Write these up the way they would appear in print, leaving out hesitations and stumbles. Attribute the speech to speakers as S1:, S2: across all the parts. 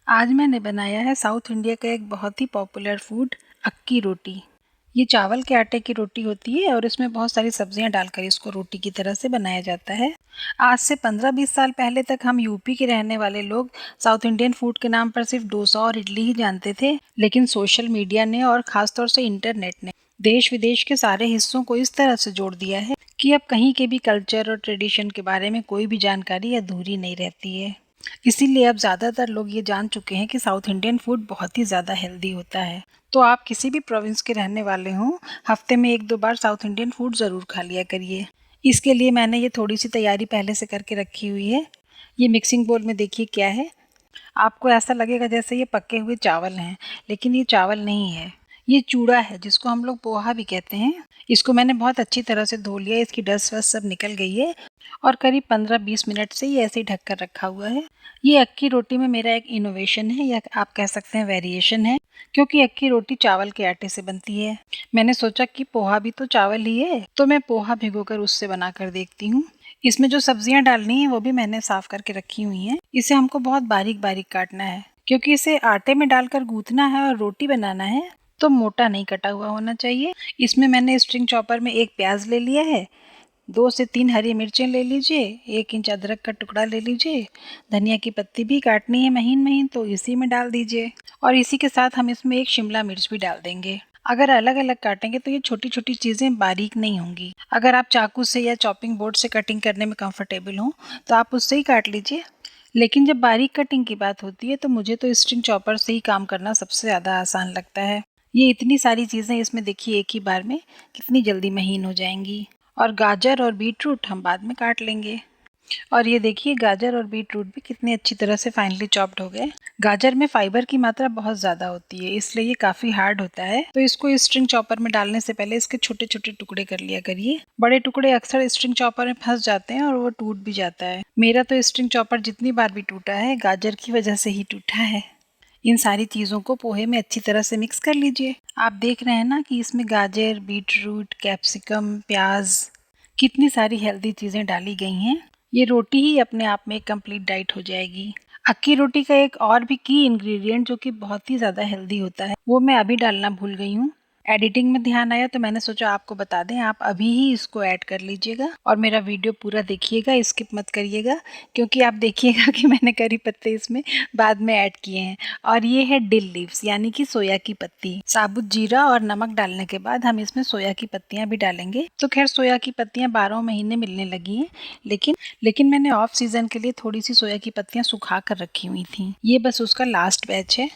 S1: आज मैंने बनाया है साउथ इंडिया का एक बहुत ही पॉपुलर फूड अक्की रोटी। ये चावल के आटे की रोटी होती है और इसमें बहुत सारी सब्जियां डालकर इसको रोटी की तरह से बनाया जाता है। आज से 15-20 साल पहले तक हम यूपी के रहने वाले लोग साउथ इंडियन फूड के नाम पर सिर्फ डोसा और इडली ही जानते थे, लेकिन सोशल मीडिया ने और ख़ासतौर से इंटरनेट ने देश विदेश के सारे हिस्सों को इस तरह से जोड़ दिया है कि अब कहीं के भी कल्चर और ट्रेडिशन के बारे में कोई भी जानकारी अधूरी नहीं रहती है। इसीलिए अब ज़्यादातर लोग ये जान चुके हैं कि साउथ इंडियन फूड बहुत ही ज़्यादा हेल्दी होता है। तो आप किसी भी प्रोविंस के रहने वाले हों, हफ्ते में 1-2 बार साउथ इंडियन फूड ज़रूर खा लिया करिए। इसके लिए मैंने ये थोड़ी सी तैयारी पहले से करके रखी हुई है। ये मिक्सिंग बोल में देखिए क्या है। आपको ऐसा लगेगा जैसे ये पके हुए चावल हैं, लेकिन ये चावल नहीं है। ये चूड़ा है जिसको हम लोग पोहा भी कहते हैं। इसको मैंने बहुत अच्छी तरह से धो लिया, इसकी डस्ट वस्ट सब निकल गई है और करीब 15-20 मिनट से ये ऐसे ही ढक कर रखा हुआ है। ये अक्की रोटी में मेरा एक इनोवेशन है या आप कह सकते हैं वेरिएशन है, क्योंकि अक्की रोटी चावल के आटे से बनती है। मैंने सोचा कि पोहा भी तो चावल ही है, तो मैं पोहा भिगोकर उससे बनाकर देखती हूँ। इसमें जो सब्जियां डालनी है वो भी मैंने साफ करके रखी हुई हैं। इसे हमको बहुत बारीक बारीक काटना है, क्योंकि इसे आटे में डालकर गूंथना है और रोटी बनाना है, तो मोटा नहीं कटा हुआ होना चाहिए। इसमें मैंने स्ट्रिंग चॉपर में एक प्याज ले लिया है, 2 से 3 हरी मिर्चें ले लीजिए, 1 इंच अदरक का टुकड़ा ले लीजिए, धनिया की पत्ती भी काटनी है महीन महीन तो इसी में डाल दीजिए और इसी के साथ हम इसमें 1 शिमला मिर्च भी डाल देंगे। अगर अलग अलग काटेंगे तो ये छोटी छोटी चीज़ें बारीक नहीं होंगी। अगर आप चाकू से या चॉपिंग बोर्ड से कटिंग करने में कंफर्टेबल हो तो आप उससे ही काट लीजिए, लेकिन जब बारीक कटिंग की बात होती है तो मुझे तो स्ट्रिंग चॉपर से ही काम करना सबसे ज़्यादा आसान लगता है। ये इतनी सारी चीज़ें इसमें देखिए एक ही बार में कितनी जल्दी महीन हो जाएंगी। और गाजर और बीटरूट हम बाद में काट लेंगे। और ये देखिए गाजर और बीटरूट भी कितनी अच्छी तरह से फाइनली चॉप्ड हो गए। गाजर में फाइबर की मात्रा बहुत ज़्यादा होती है, इसलिए ये काफ़ी हार्ड होता है, तो इसको स्ट्रिंग चॉपर में डालने से पहले इसके छोटे छोटे टुकड़े कर लिया करिए। बड़े टुकड़े अक्सर स्ट्रिंग चॉपर में फंस जाते हैं और वो टूट भी जाता है। मेरा तो स्ट्रिंग चॉपर जितनी बार भी टूटा है गाजर की वजह से ही टूटा है। इन सारी चीज़ों को पोहे में अच्छी तरह से मिक्स कर लीजिए। आप देख रहे हैं ना कि इसमें गाजर, बीटरूट, कैप्सिकम, प्याज, कितनी सारी हेल्दी चीज़ें डाली गई हैं। ये रोटी ही अपने आप में एक कंप्लीट डाइट हो जाएगी। अक्की रोटी का एक और भी की इंग्रेडिएंट जो कि बहुत ही ज़्यादा हेल्दी होता है, वो मैं अभी डालना भूल गई हूँ। एडिटिंग में ध्यान आया तो मैंने सोचा आपको बता दें, आप अभी ही इसको ऐड कर लीजिएगा और मेरा वीडियो पूरा देखिएगा, स्किप मत करिएगा, क्योंकि आप देखिएगा कि मैंने करी पत्ते इसमें बाद में ऐड किए हैं। और ये है डिल लीव्स यानी कि सोया की पत्ती। साबुत जीरा और नमक डालने के बाद हम इसमें सोया की पत्तियां भी डालेंगे। तो खैर सोया की पत्तियां 12 महीने मिलने लगी हैं, लेकिन मैंने ऑफ सीजन के लिए थोड़ी सी सोया की पत्तियां सुखा कर रखी हुई थी। ये बस उसका लास्ट बैच है।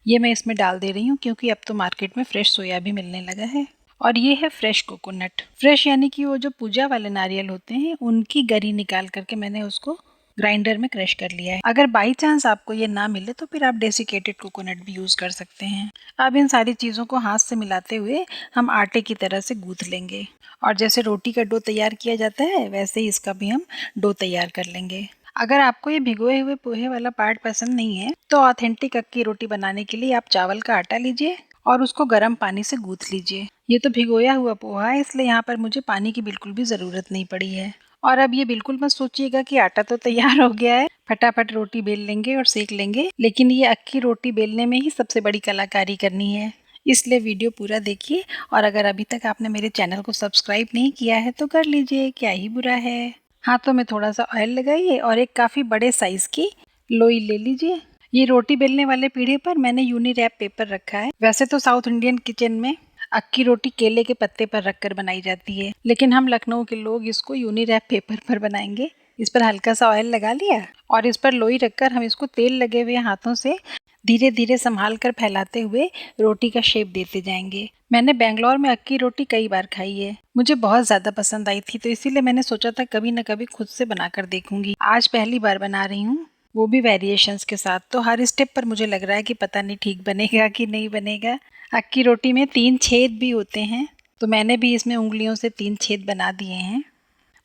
S1: ये मैं इसमें डाल दे रही हूँ क्योंकि अब तो मार्केट में फ्रेश सोया भी मिलने लगा है। और ये है फ्रेश कोकोनट। फ्रेश यानी कि वो जो पूजा वाले नारियल होते हैं उनकी गरी निकाल करके मैंने उसको ग्राइंडर में क्रश कर लिया है। अगर बाई चांस आपको ये ना मिले तो फिर आप डेसिकेटेड कोकोनट भी यूज़ कर सकते हैं। अब इन सारी चीज़ों को हाथ से मिलाते हुए हम आटे की तरह से गूँथ लेंगे और जैसे रोटी का डो तैयार किया जाता है वैसे ही इसका भी हम डो तैयार कर लेंगे। अगर आपको ये भिगोए हुए पोहे वाला पार्ट पसंद नहीं है तो ऑथेंटिक अक्की रोटी बनाने के लिए आप चावल का आटा लीजिए और उसको गर्म पानी से गूँथ लीजिए। ये तो भिगोया हुआ पोहा है, इसलिए यहाँ पर मुझे पानी की बिल्कुल भी ज़रूरत नहीं पड़ी है। और अब ये बिल्कुल मत सोचिएगा कि आटा तो तैयार हो गया है, फटाफट रोटी बेल लेंगे और सेक लेंगे, लेकिन ये अक्की रोटी बेलने में ही सबसे बड़ी कलाकारी करनी है। इसलिए वीडियो पूरा देखिए और अगर अभी तक आपने मेरे चैनल को सब्सक्राइब नहीं किया है तो कर लीजिए, क्या ही बुरा है। हाथों में थोड़ा सा ऑयल लगाइए और एक काफ़ी बड़े साइज़ की लोई ले लीजिए। ये रोटी बेलने वाले पीढ़े पर मैंने यूनी रैप पेपर रखा है। वैसे तो साउथ इंडियन किचन में अक्की रोटी केले के पत्ते पर रखकर बनाई जाती है, लेकिन हम लखनऊ के लोग इसको यूनी रैप पेपर पर बनाएंगे। इस पर हल्का सा ऑयल लगा लिया और इस पर लोई रखकर हम इसको तेल लगे हुए हाथों से धीरे धीरे संभाल कर फैलाते हुए रोटी का शेप देते जाएंगे। मैंने बेंगलोर में अक्की रोटी कई बार खाई है, मुझे बहुत ज़्यादा पसंद आई थी, तो इसीलिए मैंने सोचा था कभी न कभी खुद से बनाकर देखूंगी। आज पहली बार बना रही हूँ, वो भी वेरिएशंस के साथ। तो हर स्टेप पर मुझे लग रहा है कि पता नहीं ठीक बनेगा कि नहीं बनेगा। अक्की रोटी में 3 छेद भी होते हैं, तो मैंने भी इसमें उंगलियों से 3 छेद बना दिए हैं।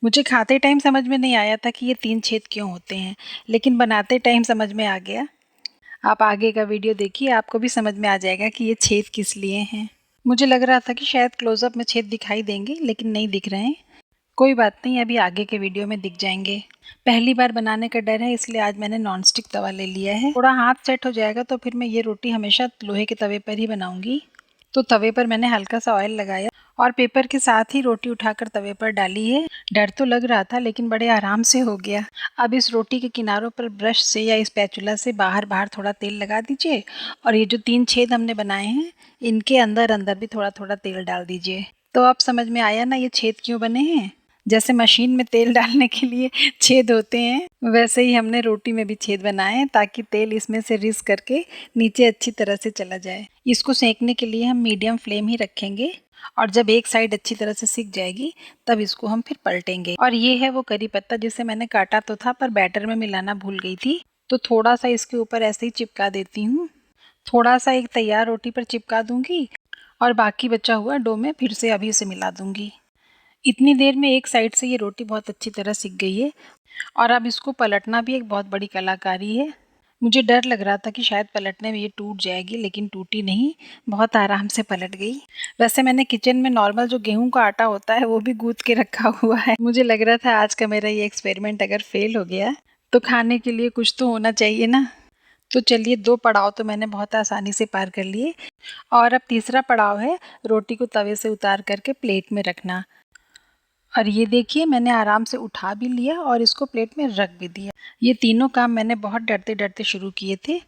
S1: मुझे खाते टाइम समझ में नहीं आया था कि ये 3 छेद क्यों होते हैं, लेकिन बनाते टाइम समझ में आ गया। आप आगे का वीडियो देखिए, आपको भी समझ में आ जाएगा कि ये छेद किस लिए हैं। मुझे लग रहा था कि शायद क्लोजअप में छेद दिखाई देंगे, लेकिन नहीं दिख रहे हैं। कोई बात नहीं, अभी आगे के वीडियो में दिख जाएंगे। पहली बार बनाने का डर है, इसलिए आज मैंने नॉन स्टिक तवा ले लिया है। थोड़ा हाथ सेट हो जाएगा तो फिर मैं ये रोटी हमेशा लोहे के तवे पर ही बनाऊंगी। तो तवे पर मैंने हल्का सा ऑयल लगाया और पेपर के साथ ही रोटी उठाकर तवे पर डाली है। डर तो लग रहा था लेकिन बड़े आराम से हो गया। अब इस रोटी के किनारों पर ब्रश से या स्पैचुला से बाहर बाहर थोड़ा तेल लगा दीजिए और ये जो 3 छेद हमने बनाए हैं इनके अंदर अंदर भी थोड़ा थोड़ा तेल डाल दीजिए। तो अब समझ में आया ना ये छेद क्यों बने हैं। जैसे मशीन में तेल डालने के लिए छेद होते हैं, वैसे ही हमने रोटी में भी छेद बनाए हैं ताकि तेल इसमें से रिस करके नीचे अच्छी तरह से चला जाए। इसको सेंकने के लिए हम मीडियम फ्लेम ही रखेंगे और जब एक साइड अच्छी तरह से सिक जाएगी तब इसको हम फिर पलटेंगे। और ये है वो करी पत्ता जिसे मैंने काटा तो था पर बैटर में मिलाना भूल गई थी, तो थोड़ा सा इसके ऊपर ऐसे ही चिपका देती हूँ। थोड़ा सा एक तैयार रोटी पर चिपका दूंगी और बाकी बचा हुआ डो में फिर से अभी उसे मिला दूंगी। इतनी देर में एक साइड से ये रोटी बहुत अच्छी तरह सिक गई है और अब इसको पलटना भी एक बहुत बड़ी कलाकारी है। मुझे डर लग रहा था कि शायद पलटने में ये टूट जाएगी, लेकिन टूटी नहीं, बहुत आराम से पलट गई। वैसे मैंने किचन में नॉर्मल जो गेहूं का आटा होता है वो भी गूंथ के रखा हुआ है। मुझे लग रहा था आज का मेरा ये एक्सपेरिमेंट अगर फेल हो गया तो खाने के लिए कुछ तो होना चाहिए ना। तो चलिए 2 पड़ाव तो मैंने बहुत आसानी से पार कर लिए और अब तीसरा पड़ाव है रोटी को तवे से उतार करके प्लेट में रखना। और ये देखिए मैंने आराम से उठा भी लिया और इसको प्लेट में रख भी दिया। ये तीनों काम मैंने बहुत डरते डरते शुरू किए थे,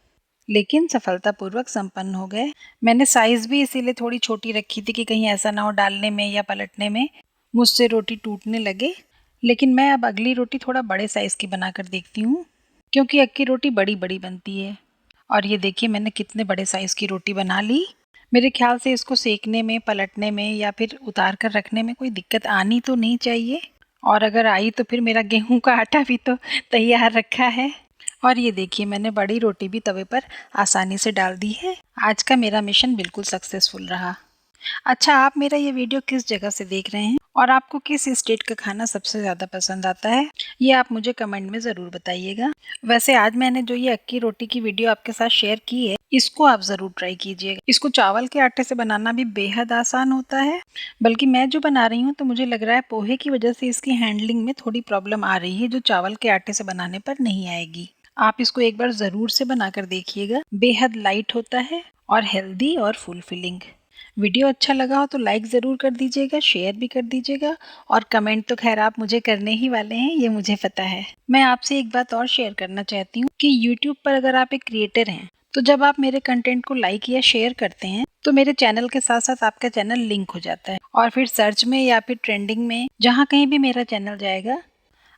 S1: लेकिन सफलतापूर्वक संपन्न हो गए। मैंने साइज़ भी इसीलिए थोड़ी छोटी रखी थी कि कहीं ऐसा ना हो डालने में या पलटने में मुझसे रोटी टूटने लगे। लेकिन मैं अब अगली रोटी थोड़ा बड़े साइज़ की बनाकर देखती हूँ, क्योंकि अक्की रोटी बड़ी बड़ी बनती है। और ये देखिए मैंने कितने बड़े साइज़ की रोटी बना ली। मेरे ख्याल से इसको सेकने में, पलटने में या फिर उतार कर रखने में कोई दिक्कत आनी तो नहीं चाहिए। और अगर आई तो फिर मेरा गेहूं का आटा भी तो तैयार रखा है। और ये देखिए मैंने बड़ी रोटी भी तवे पर आसानी से डाल दी है। आज का मेरा मिशन बिल्कुल सक्सेसफुल रहा। अच्छा, आप मेरा ये वीडियो किस जगह से देख रहे हैं और आपको किस स्टेट का खाना सबसे ज़्यादा पसंद आता है, ये आप मुझे कमेंट में ज़रूर बताइएगा। वैसे आज मैंने जो ये अक्की रोटी की वीडियो आपके साथ शेयर की है, इसको आप ज़रूर ट्राई कीजिएगा। इसको चावल के आटे से बनाना भी बेहद आसान होता है। बल्कि मैं जो बना रही हूँ तो मुझे लग रहा है पोहे की वजह से इसकी हैंडलिंग में थोड़ी प्रॉब्लम आ रही है, जो चावल के आटे से बनाने पर नहीं आएगी। आप इसको एक बार ज़रूर से बनाकर देखिएगा। बेहद लाइट होता है और हेल्दी और फुलफिलिंग। वीडियो अच्छा लगा हो तो लाइक ज़रूर कर दीजिएगा, शेयर भी कर दीजिएगा और कमेंट तो खैर आप मुझे करने ही वाले हैं, ये मुझे पता है। मैं आपसे एक बात और शेयर करना चाहती हूँ कि यूट्यूब पर अगर आप एक क्रिएटर हैं तो जब आप मेरे कंटेंट को लाइक या शेयर करते हैं तो मेरे चैनल के साथ साथ आपका चैनल लिंक हो जाता है और फिर सर्च में या फिर ट्रेंडिंग में जहाँ कहीं भी मेरा चैनल जाएगा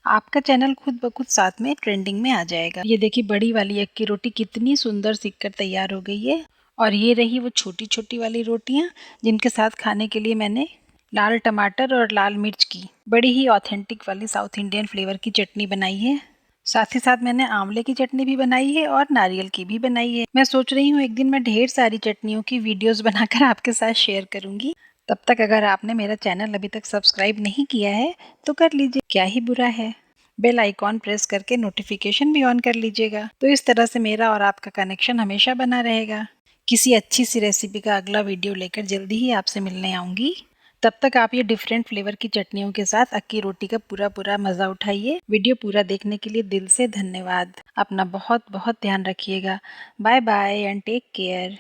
S1: आपका चैनल खुद ब खुद साथ में ट्रेंडिंग में आ जाएगा। ये देखिए बड़ी वाली अक्की रोटी कितनी सुंदर सिक कर तैयार हो गई है। और ये रही वो छोटी छोटी वाली रोटियां जिनके साथ खाने के लिए मैंने लाल टमाटर और लाल मिर्च की बड़ी ही ऑथेंटिक वाली साउथ इंडियन फ्लेवर की चटनी बनाई है। साथ ही साथ मैंने आंवले की चटनी भी बनाई है और नारियल की भी बनाई है। मैं सोच रही हूँ एक दिन मैं ढेर सारी चटनियों की वीडियोस बनाकर आपके साथ शेयर करूंगी। तब तक अगर आपने मेरा चैनल अभी तक सब्सक्राइब नहीं किया है तो कर लीजिए, क्या ही बुरा है। बेल आइकॉन प्रेस करके नोटिफिकेशन भी ऑन कर लीजिएगा, तो इस तरह से मेरा और आपका कनेक्शन हमेशा बना रहेगा। किसी अच्छी सी रेसिपी का अगला वीडियो लेकर जल्दी ही आपसे मिलने आऊँगी। तब तक आप ये डिफरेंट फ्लेवर की चटनियों के साथ अक्की रोटी का पूरा पूरा मज़ा उठाइए। वीडियो पूरा देखने के लिए दिल से धन्यवाद। अपना बहुत बहुत ध्यान रखिएगा। Bye bye and take care.